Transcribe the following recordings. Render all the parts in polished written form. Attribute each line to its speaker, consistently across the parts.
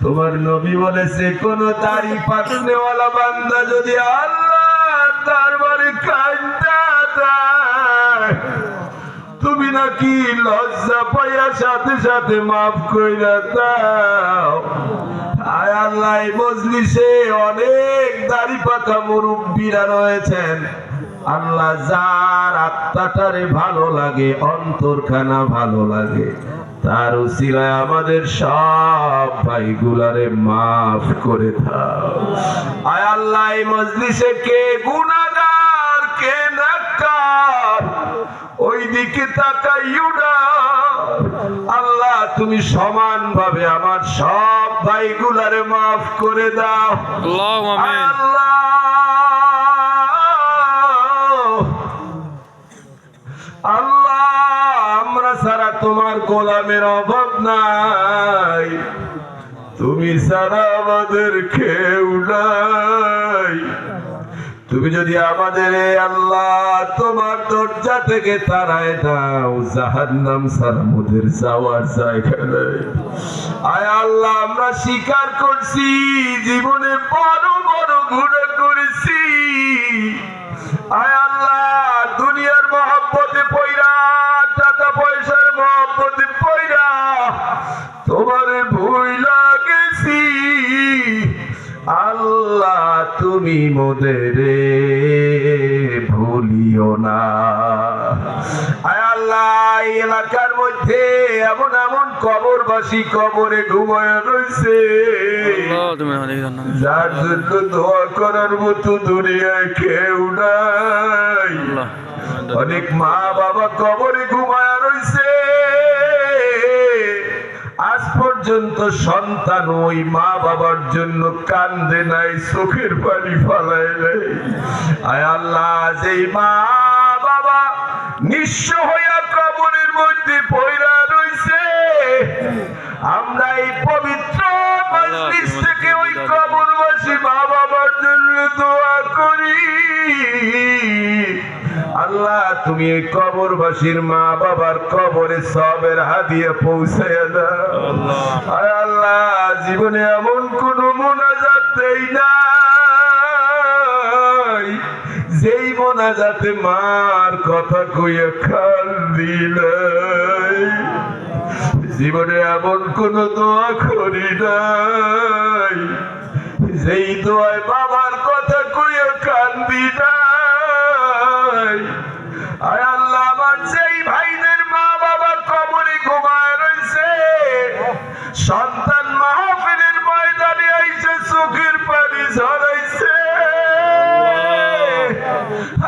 Speaker 1: তোমার নবী বলেছে কোন দাড়ি পাকনেওয়ালা বান্দা যদি আল্লাহ দরবারে কাঁদতে দেয়, তুমি নাকি লজ্জা পাইয়া সাথে সাথে মাফ কইরা দাও। আয় আল্লাহ, এই মজলিসে অনেক দাড়ি পাকা মুরব্বীরা রয়েছেন। আল্লাহ যার আত্মাটারে ভালো লাগে, অন্তরখানা ভালো লাগে, তার উসিলায় আমাদের সব ভাইগুলারে মাফ করে দাও। আয় আল্লাহ, এই মজলিসে কে গুনাহগার কে নেককার ওই দিকে তাকাইও না। আল্লাহ তুমি সমান ভাবে আমার সব ভাইগুলারে মাফ করে দাও।
Speaker 2: আল্লাহুম্মা আমিন।
Speaker 1: আল্লাহ আল্লাহ, আমরা ছাড়া তোমার গোলামের অভাব নাই, তুমি ছাড়া আমাদের কেউ নাই। তুমি যদি আমাদের আল্লাহ তোমার দরজা থেকে তাড়ায় দাও, জাহান্নাম ছাড়া আমাদের যাওয়ার জায়গা নাই। আয় আল্লাহ, আমরা স্বীকার করছি জীবনে বড় বড় গুনাহ করেছি। আয় আল্লাহ, দুনিয়ার মহব্বতে পয়রা, টাকা পয়সার মহব্বতে পয়রা তোমারে ভুইলা গেছি। আল্লাহ তুমি মোদেরে ভুলিও না। আয় আল্লাহ, এই এলাকার মধ্যে এমন এমন কবরবাসী কবরে ঘুমায় রয়েছে, যার জন্য দোয়া করার মতো দুনিয়ায় কেউ নাই। অনেক মা বাবা কবরে ঘুমায় রয়েছে, আজ পর্যন্ত সন্তান ওই মা বাবার জন্য কান্দে নাই, চোখের পানি ফেলায় নাই। আয় আল্লাহ, যেই মা বাবা নিঃস্ব হইয়া কবরের মধ্যে পয়রা রয়েছে, আমরা এই পবিত্র মজলিস থেকে ওই কবরবাসী মা বাবার জন্য দোয়া করি। আল্লাহ তুমি এই কবরবাসীর মা বাবার কবরে সবের হাদিয়া পৌঁছায়া দাও। আয় আল্লাহ, জীবনে এমন কোন মোনাজাত দেই নাই যেই মোনাজাতে মার কথা কইয়া কান্দি নাই। জীবনে এমন কোন দোয়া করি নাই যেই দোয়ায় বাবার কথা কইয়া কান্দি নাই। আয় আল্লাহ, আমার যেই ভাইদের মা বাবা কবরে ঘুমায় রয়েছে, সন্তান মাহফিলের ময়দানে আইসে চোখের পানি ঝরাইছে,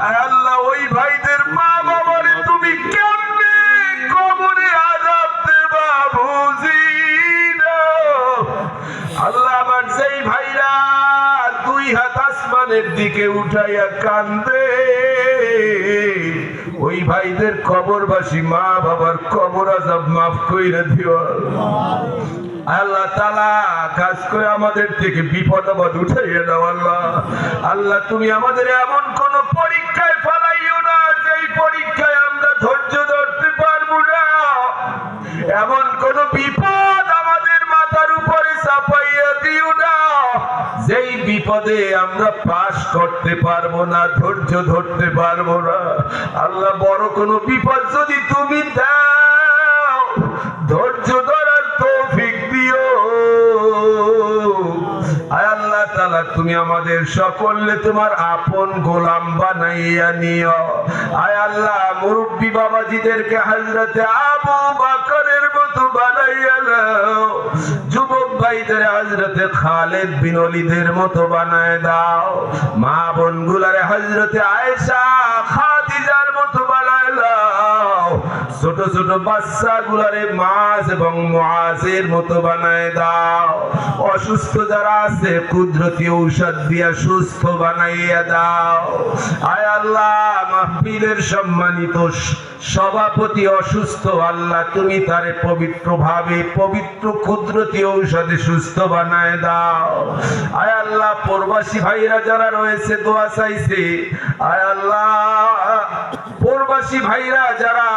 Speaker 1: আয় আল্লাহ ওই ভাইদের মা বাবারে তুমি কেমনে কবরে আযাব দেবা বুঝি না। আল্লাহ, আমার যেই ভাইরা দুই হাত আসমানের দিকে উঠাইয়া কান্দে, ওই ভাইদের কবরবাসী মা বাবার কবর আযাব মাফ কইরা দিও। আল্লাহ তাআলা কাজ করে আমাদের থেকে বিপদ আপদ উঠাইয়া দাও। আল্লাহ আল্লাহ, তুমি আমাদের এমন কোন পরীক্ষায় ফেলাইও না যেই পরীক্ষায় আমরা ধৈর্য ধরতে পারবো না। এমন কোন বিপদ আমাদের মাথার উপরে চাপাইয়া দিও না যেই বিপদে আমরা পাস করতে পারবো না, ধৈর্য ধরতে পারবো না। আল্লাহ, বড় কোন বিপদ যদি তুমি দাও, ধৈর্য ধরার তৌফিক দিও। আয় আল্লাহ তাআলা, তুমি আমাদের সকলকে তোমার আপন গোলাম বানাইয়া নিও। আয় আল্লাহ, মুরব্বী বাবাজিদেরকে হযরতে আবু বকরের মতো বানাইয়া নাও, যুবক ভাইদের হযরতে খালিদ বিন ওলীদের মতো বানায় দাও, মা বোনগুলারে হযরতে আয়েশা খাদিজার মতো বানায় দাও, ছোট ছোট বাচ্চাগুলারে মাছ এবং মুআজের মতো বানায় দাও, অসুস্থ যারা আছে কুদরতি ঔষধ দিয়া সুস্থ বানাইয়া দাও। আয় আল্লাহ, মাহফিলের সম্মানিত সভাপতি অসুস্থ, আল্লাহ তুমি তারে পবিত্র ভাবে পবিত্র কুদরতি ঔষধে সুস্থ বানায় দাও। আয় আল্লাহ, প্রবাসী ভাইরা যারা রয়েছে দোয়া চাইছে, আয় আল্লাহ প্রবাসী ভাইরা যারা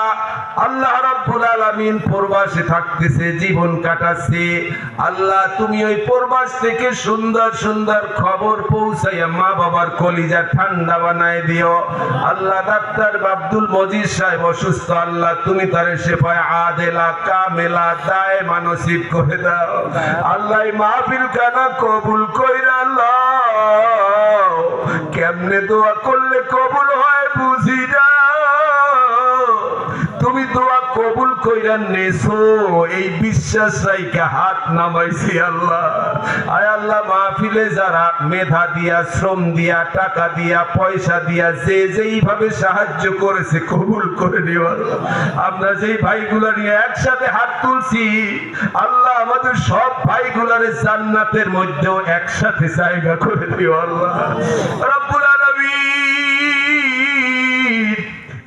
Speaker 1: আল্লাহ রাব্বুল আলামিন প্রবাসে থাকতেছে, জীবন কাটাচ্ছে। আল্লাহ তুমি ওই প্রবাস থেকে সুন্দর সুন্দর খবর পৌঁছাইয়া মা বাবার কলিজা ঠান্ডা বানায় দিও। আল্লাহ ডাক্তার আব্দুল মজিদ সাহেব অসুস্থ, আল্লাহ তুমি তার শেফায়ে আদেলা কামেলা দায়েমা নসিব করে দাও। আল্লাহ এই মাহফিল খানা কবুল কইরা আল্লাহ, কেমনে দোয়া করলে কবুল হয় বুঝি না, তুমি দোয়া কবুল কইরা নেছো এই বিশ্বাস রাইখা হাত নামাইছি আল্লাহ। আয় আল্লাহ মাহফিলে যারা মেধা দিয়া, শ্রম দিয়া, টাকা দিয়া, পয়সা দিয়া যে যেইভাবে সাহায্য করেছে কবুল করে নিও আল্লাহ। আমরা যেই ভাইগুলা নিয়ে একসাথে হাত তুলছি আল্লাহ, আমাদের সব ভাইগুলারে জান্নাতের মধ্যেও একসাথে জায়গা করে দিও আল্লাহ রাব্বুল আলামিন।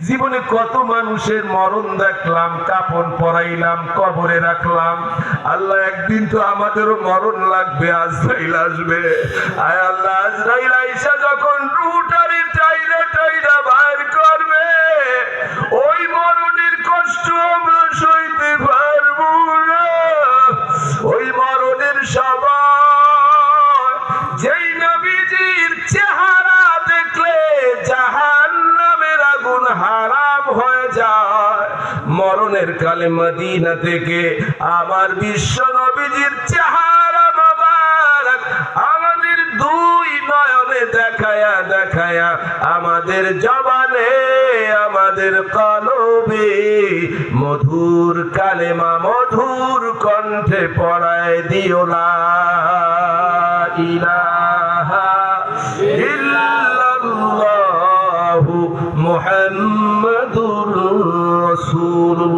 Speaker 1: জীবনে কত মানুষের মরণ দেখলাম, কাফন পরাইলাম, কবরে রাখলাম। আল্লাহ একদিন তো আমাদেরও মরণ লাগবে, আজরাইল আসবে। আয় আল্লাহ আজরাইল আইসা যখন রুটারি টাইরা টাইরা বাইর করবে, ওই মরণের কষ্ট আমরা সইতে পারবো না। ওই মরণের সবাই যেই নবীজির চেহারা দেখলে জাহান্নামের আগুন হারাম হয়ে যায়, মরণের কালে মদিনা থেকে আমার বিশ্ব নবীজির চেহারা মোবারক আমাদের দুই নয়নে দেখায়া দেখায়া আমাদের জবানে, আমাদের কলবে মধুর কালেমা মধুর কণ্ঠে পড়ায় দিও লা ইলাহা ইল্লাল্লাহু মুহাম্মাদুর রাসূলুল্লাহ।